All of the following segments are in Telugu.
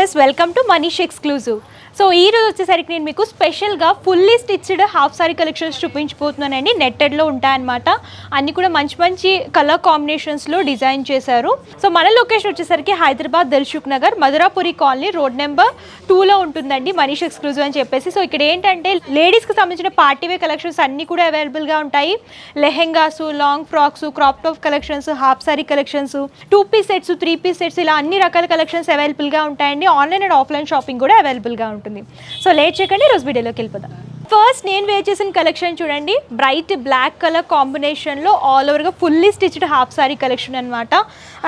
Viewers, welcome to Manish exclusive. So ఈ రోజు వచ్చేసరికి నేను మీకు స్పెషల్గా fully stitched half sari collections చూపించబోతున్నానండి. నెట్టెడ్లో ఉంటాయన్నమాట. అన్నీ కూడా మంచి మంచి కలర్ కాంబినేషన్స్లో డిజైన్ చేశారు. సో మన లొకేషన్ వచ్చేసరికి Hyderabad Dilsukh Nagar Madhurapuri colony road number 2లో ఉంటుందండి మనీష్ ఎక్స్క్లూజివ్ అని చెప్పేసి. సో ఇక్కడ ఏంటంటే లేడీస్కి సంబంధించిన పార్టీవేర్ కలెక్షన్స్ అన్నీ కూడా అవైలబుల్గా ఉంటాయి. Lehengas, long frocks, crop top collections, half sari collections, 2 piece sets, 3 piece sets, ఇలా అన్ని రకాల కలెక్షన్స్ అవైలబుల్గా ఉంటాయండి. ఆన్లైన్ అండ్ ఆఫ్లైన్ షాపింగ్ కూడా అవైలబుల్గా ఉంటుంది. సో లేట్ చేయకండి, రోజు వీడియోలోకి వెళ్ళిపోదాం. ఫస్ట్ నేను వేర్ చేసిన కలెక్షన్ చూడండి. బ్రైట్ బ్లాక్ కలర్ కాంబినేషన్లో ఆల్ ఓవర్గా fully stitched half sari collection అనమాట.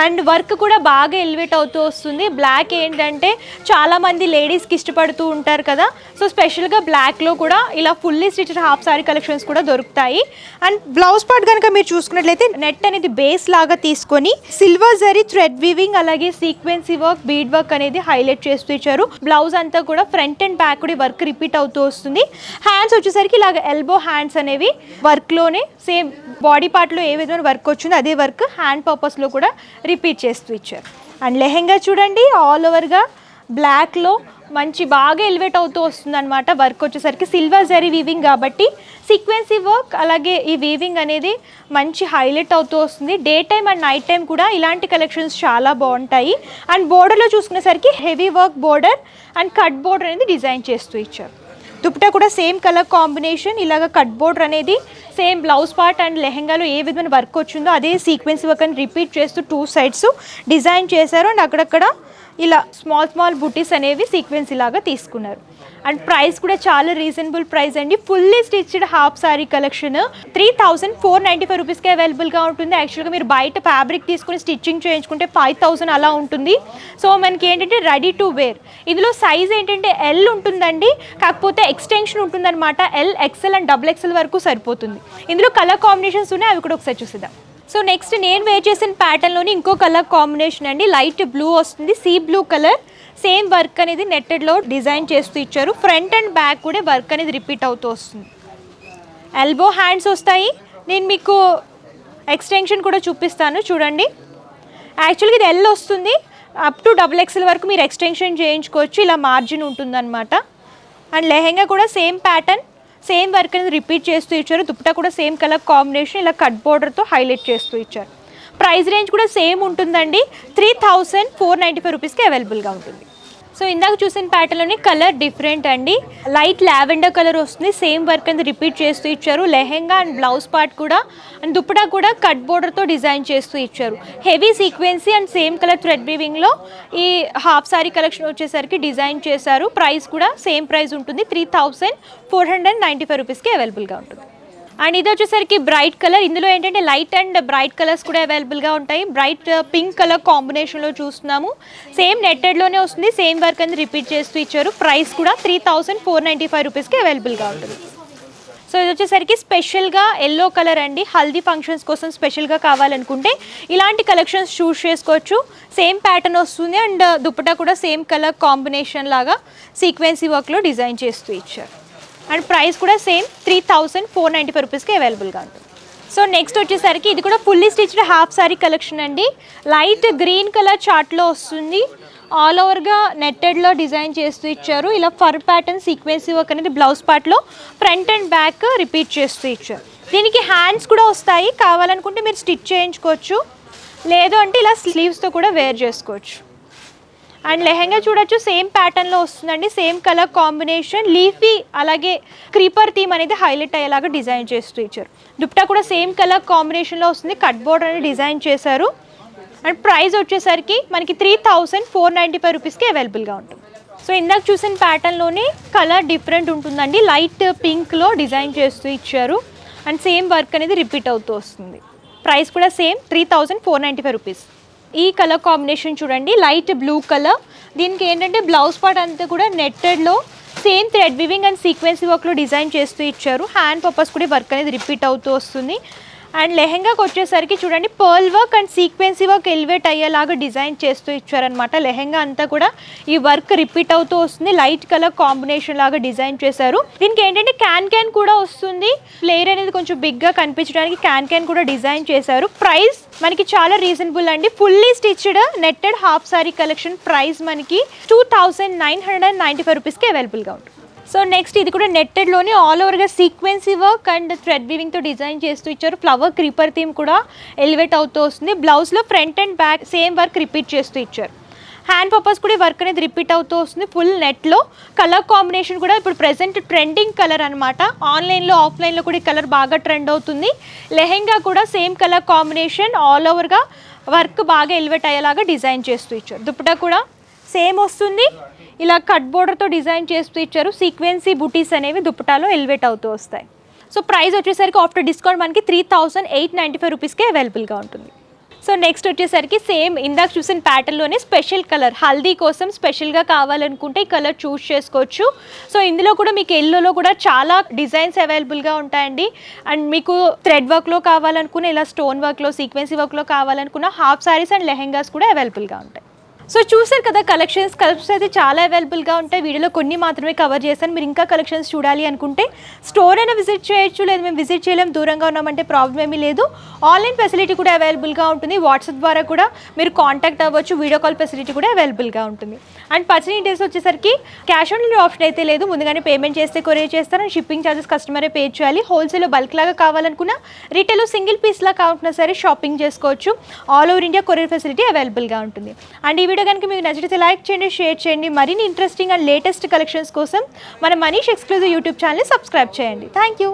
అండ్ వర్క్ కూడా బాగా ఎలివేట్ అవుతూ వస్తుంది. బ్లాక్ ఏంటంటే చాలామంది లేడీస్కి ఇష్టపడుతూ ఉంటారు కదా. సో స్పెషల్గా బ్లాక్లో కూడా ఇలా fully stitched half sari collections కూడా దొరుకుతాయి. అండ్ బ్లౌజ్ పార్ట్ కనుక మీరు చూసుకున్నట్లయితే నెట్ అనేది బేస్ లాగా తీసుకొని సిల్వర్ జరీ థ్రెడ్ వీవింగ్ అలాగే సీక్వెన్సీ వర్క్, బీడ్ వర్క్ అనేది హైలైట్ చేస్తూ ఇచ్చారు. బ్లౌజ్ అంతా కూడా ఫ్రంట్ అండ్ బ్యాక్ కూడా వర్క్ రిపీట్ అవుతూ వస్తుంది. హ్యాండ్స్ వచ్చేసరికి ఇలాగ ఎల్బో హ్యాండ్స్ అనేవి వర్క్లోనే సేమ్ బాడీ పార్ట్లో ఏ విధమైన వర్క్ వచ్చిందో అదే వర్క్ హ్యాండ్ పర్పస్లో కూడా రిపీట్ చేస్తూ ఇచ్చారు. అండ్ లెహెంగా చూడండి, ఆల్ ఓవర్గా బ్లాక్లో మంచి బాగా ఎలివేట్ అవుతూ వస్తుంది అనమాట. వర్క్ వచ్చేసరికి సిల్వర్ జరీ వీవింగ్ కాబట్టి సీక్వెన్సీ వర్క్ అలాగే ఈ వీవింగ్ అనేది మంచి హైలైట్ అవుతూ వస్తుంది. Day time and night time కూడా ఇలాంటి కలెక్షన్స్ చాలా బాగుంటాయి. అండ్ బోర్డర్లో చూసుకునేసరికి heavy work border and cut border అనేది డిజైన్ చేస్తూ ఇచ్చారు. దుపట్టా కూడా సేమ్ కలర్ కాంబినేషన్, ఇలాగ కట్ బోర్డర్ అనేది సేమ్ బ్లౌజ్ పార్ట్ అండ్ లెహెంగాలో ఏ విధమైన వర్క్ వచ్చిందో అదే సీక్వెన్స్ వర్క్ అని రిపీట్ చేస్తూ 2 సైడ్స్ డిజైన్ చేశారు. అండ్ అక్కడక్కడ ఇలా స్మాల్ బుటీస్ అనేవి సీక్వెన్స్ ఇలాగా తీసుకున్నారు. అండ్ ప్రైస్ కూడా చాలా రీజనబుల్ ప్రైస్ అండి. Fully stitched half sari collection 3495 రూపీస్కి అవైలబుల్గా ఉంటుంది. యాక్చువల్గా మీరు బయట ఫ్యాబ్రిక్ తీసుకుని స్టిచ్చింగ్ చేయించుకుంటే 5000 అలా ఉంటుంది. సో మనకి ఏంటంటే రెడీ టు వేర్. ఇందులో సైజ్ ఏంటంటే ఎల్ ఉంటుందండి, కాకపోతే ఎక్స్టెన్షన్ ఉంటుందన్నమాట. L, XL and double XL వరకు సరిపోతుంది. ఇందులో కలర్ కాంబినేషన్స్ ఉన్నాయి, అవి కూడా ఒకసారి చూసిద్దాం. సో నెక్స్ట్ నేను వేర్ చేసిన ప్యాటర్న్లోని ఇంకో కలర్ కాంబినేషన్ అండి. లైట్ బ్లూ వస్తుంది, sea blue colour. Same work అనేది నెట్టెడ్లో డిజైన్ చేస్తూ ఇచ్చారు. ఫ్రంట్ అండ్ బ్యాక్ కూడా వర్క్ అనేది రిపీట్ అవుతూ వస్తుంది. ఎల్బో హ్యాండ్స్ వస్తాయి. నేను మీకు ఎక్స్టెన్షన్ కూడా చూపిస్తాను చూడండి. యాక్చువల్గా ఇది ఎల్ వస్తుంది, అప్ టు డబుల్ ఎక్సెల్ వరకు మీరు ఎక్స్టెన్షన్ చేయించుకోవచ్చు. ఇలా మార్జిన్ ఉంటుందన్నమాట. అండ్ లెహెంగా కూడా సేమ్ ప్యాటర్న్, సేమ్ వర్క్ అనేది రిపీట్ చేస్తూ ఇచ్చారు. దుపట్టా కూడా సేమ్ కలర్ కాంబినేషన్, ఇలా కట్ బోర్డర్తో హైలైట్ చేస్తూ ఇచ్చారు. ప్రైస్ రేంజ్ కూడా సేమ్ ఉంటుందండి. 3495 రూపీస్కి అవైలబుల్గా ఉంటుంది. సో ఇందాక చూసిన ప్యాటర్న్లోని కలర్ డిఫరెంట్ అండి. లైట్ లావెండర్ కలర్ వస్తుంది. సేమ్ వర్క్ అనేది రిపీట్ చేస్తూ ఇచ్చారు. లెహెంగా అండ్ బ్లౌజ్ పార్ట్ కూడా అండ్ దుపట్టా కూడా కట్ బోర్డర్తో డిజైన్ చేస్తూ ఇచ్చారు. Heavy sequence and same colour thread వీవింగ్లో ఈ హాఫ్ సారీ కలెక్షన్ వచ్చేసరికి డిజైన్ చేశారు. ప్రైస్ కూడా సేమ్ ప్రైస్ ఉంటుంది. 3495 రూపీస్కి అవైలబుల్గా ఉంటుంది. అండ్ ఇది వచ్చేసరికి బ్రైట్ కలర్. ఇందులో ఏంటంటే లైట్ అండ్ బ్రైట్ కలర్స్ కూడా అవైలబుల్గా ఉంటాయి. బ్రైట్ పింక్ కలర్ కాంబినేషన్లో చూస్తున్నాము. సేమ్ నెట్టెడ్లోనే వస్తుంది. సేమ్ వర్క్ అనేది రిపీట్ చేస్తూ ఇచ్చారు. ప్రైస్ కూడా 3495 రూపీస్కి అవైలబుల్గా ఉంటుంది. సో ఇది వచ్చేసరికి స్పెషల్గా ఎల్లో కలర్ అండి. హల్దీ ఫంక్షన్స్ కోసం స్పెషల్గా కావాలనుకుంటే ఇలాంటి కలెక్షన్స్ చూస్ చేసుకోవచ్చు. సేమ్ ప్యాటర్న్ వస్తుంది అండ్ దుపట్టా కూడా సేమ్ కలర్ కాంబినేషన్ లాగా సీక్వెన్సీ వర్క్లో డిజైన్ చేస్తూ ఇచ్చారు. అండ్ ప్రైస్ కూడా సేమ్ 3495 రూపీస్కి అవైలబుల్గా ఉంటుంది. సో నెక్స్ట్ వచ్చేసరికి ఇది కూడా fully stitched half sari collection అండి. లైట్ గ్రీన్ కలర్ చార్ట్లో వస్తుంది. ఆల్ ఓవర్గా నెట్టెడ్లో డిజైన్ చేస్తూ ఇచ్చారు. ఇలా ఫర్ ప్యాటర్న్ సీక్వెన్సీ వర్క్ అనేది బ్లౌజ్ పార్ట్లో ఫ్రంట్ అండ్ బ్యాక్ రిపీట్ చేస్తూ ఇచ్చారు. దీనికి హ్యాండ్స్ కూడా వస్తాయి. కావాలనుకుంటే మీరు స్టిచ్ చేయించుకోవచ్చు, లేదు అంటే ఇలా స్లీవ్స్తో కూడా వేర్ చేసుకోవచ్చు. అండ్ లెహెంగా చూడొచ్చు, సేమ్ ప్యాటర్న్లో వస్తుందండి. సేమ్ కలర్ కాంబినేషన్, లీఫీ అలాగే క్రీపర్ థీమ్ అనేది హైలైట్ అయ్యేలాగా డిజైన్ చేస్తూ ఇచ్చారు. దుపట్టా కూడా సేమ్ కలర్ కాంబినేషన్లో వస్తుంది. కట్ బోర్డర్ అనేది డిజైన్ చేశారు. అండ్ ప్రైస్ వచ్చేసరికి మనకి 3495 రూపీస్కి అవైలబుల్గా ఉంటుంది. సో ఇందాక చూసిన ప్యాటర్న్లోనే కలర్ డిఫరెంట్ ఉంటుందండి. లైట్ పింక్లో డిజైన్ చేస్తూ ఇచ్చారు. అండ్ సేమ్ వర్క్ అనేది రిపీట్ అవుతూ వస్తుంది. ప్రైస్ కూడా సేమ్ 3495 రూపీస్. ఈ కలర్ కాంబినేషన్ చూడండి, లైట్ బ్లూ కలర్. దీనికి ఏంటంటే బ్లౌజ్ పార్ట్ అంతా కూడా నెట్టెడ్లో same thread weaving and sequence వర్క్లో డిజైన్ చేస్తూ ఇచ్చారు. హ్యాండ్ పర్పస్ కూడా వర్క్ అనేది రిపీట్ అవుతూ వస్తుంది. అండ్ లెహెంగాకి వచ్చేసరికి చూడండి pearl work and sequence work elevate అయ్యేలాగా డిజైన్ చేస్తూ ఇచ్చారనమాట. లెహెంగా అంతా కూడా ఈ వర్క్ రిపీట్ అవుతూ వస్తుంది. లైట్ కలర్ కాంబినేషన్ లాగా డిజైన్ చేశారు. దీనికి ఏంటంటే క్యాన్ కూడా వస్తుంది. ఫ్లేర్ అనేది కొంచెం బిగ్గా కనిపించడానికి క్యాన్ కూడా డిజైన్ చేశారు. ప్రైస్ మనకి చాలా రీజనబుల్ అండి. Fully stitched netted half sari collection price మనకి 2995 రూపీస్కి అవైలబుల్గా ఉంటుంది. సో నెక్స్ట్ ఇది కూడా నెట్టెడ్లోనే ఆల్ ఓవర్గా సీక్వెన్సీ వర్క్ అండ్ థ్రెడ్ వీవింగ్తో డిజైన్ చేస్తూ ఇచ్చారు. ఫ్లవర్ క్రీపర్ థీమ్ కూడా ఎలివేట్ అవుతూ వస్తుంది. బ్లౌజ్లో front and back same work repeat చేస్తూ ఇచ్చారు. హ్యాండ్ పర్పస్ కూడా వర్క్ అనేది రిపీట్ అవుతూ వస్తుంది. ఫుల్ నెట్లో కలర్ కాంబినేషన్ కూడా ఇప్పుడు ప్రెసెంట్ ట్రెండింగ్ కలర్ అనమాట. ఆన్లైన్లో ఆఫ్లైన్లో కూడా ఈ కలర్ బాగా ట్రెండ్ అవుతుంది. లెహెంగా కూడా సేమ్ కలర్ కాంబినేషన్ ఆల్ ఓవర్గా వర్క్ బాగా ఎలివేట్ అయ్యేలాగా డిజైన్ చేస్తూ ఇచ్చారు. దుపట్టా కూడా సేమ్ వస్తుంది. ఇలా కట్ బోర్డర్తో డిజైన్ చేస్తూ ఇచ్చారు. సీక్వెన్సీ బుటీస్ అనేవి దుపట్టాలో ఎలివేట్ అవుతూ వస్తాయి. సో ప్రైస్ వచ్చేసరికి ఆఫ్టర్ డిస్కౌంట్ మనకి 3895 రూపీస్కే అవైలబుల్గా ఉంటుంది. సో నెక్స్ట్ వచ్చేసరికి సేమ్ ఇందాక చూసిన ప్యాటర్న్లోనే స్పెషల్ కలర్ హల్దీ కోసం స్పెషల్గా కావాలనుకుంటే ఈ కలర్ చూస్ చేసుకోవచ్చు. సో ఇందులో కూడా మీకు ఎల్లోలో కూడా చాలా డిజైన్స్ అవైలబుల్గా ఉంటాయండి. అండ్ మీకు థ్రెడ్ వర్క్లో కావాలనుకున్న ఇలా స్టోన్ వర్క్లో సీక్వెన్సీ వర్క్లో కావాలనుకున్న హాఫ్ సారీస్ అండ్ లెహెంగాస్ కూడా అవైలబుల్గా ఉంటాయి. సో చూసారు కదా కలెక్షన్స్ అయితే చాలా అవైలబుల్గా ఉంటాయి. వీడియోలో కొన్ని మాత్రమే కవర్ చేశాను. మీరు ఇంకా కలెక్షన్స్ చూడాలి అనుకుంటే స్టోర్ అయినా విజిట్ చేయొచ్చు. లేదు మేము విజిట్ చేయలేము దూరంగా ఉన్నామంటే ప్రాబ్లం ఏమీ లేదు. ఆన్లైన్ ఫెసిలిటీ కూడా అవైలబుల్గా ఉంటుంది. వాట్సాప్ ద్వారా కూడా మీరు కాంటాక్ట్ అవ్వచ్చు. వీడియో కాల్ ఫెసిలిటీ కూడా అవైలబుల్గా ఉంటుంది. అండ్ పర్చేసింగ్ డేస్ వచ్చేసరికి క్యాష్ ఆన్ డెలివరీ ఆప్షన్ అయితే లేదు. ముందుగానే పేమెంట్ చేస్తే కొరియర్ చేస్తారు. అండ్ షిప్పింగ్ ఛార్జెస్ కస్టమరే పే చేయాలి. హోల్సేల్లో బల్క్ లాగా కావాలనుకున్నా రీటైల్లో సింగిల్ పీస్లా కావాలన్నా సరే షాపింగ్ చేసుకోవచ్చు. All over India courier facility అవైలబుల్గా ఉంటుంది. అండ్ ఈ వీడియో కనుక మీకు నచ్చితే లైక్ చేయండి, షేర్ చేయండి. మరిన్ని ఇంట్రెస్టింగ్ అండ్ లేటెస్ట్ కలెక్షన్స్ కోసం మన మనీష్ ఎక్స్క్లూజివ్ యూట్యూబ్ ఛానల్ని సబ్స్క్రైబ్ చేయండి. Thank you.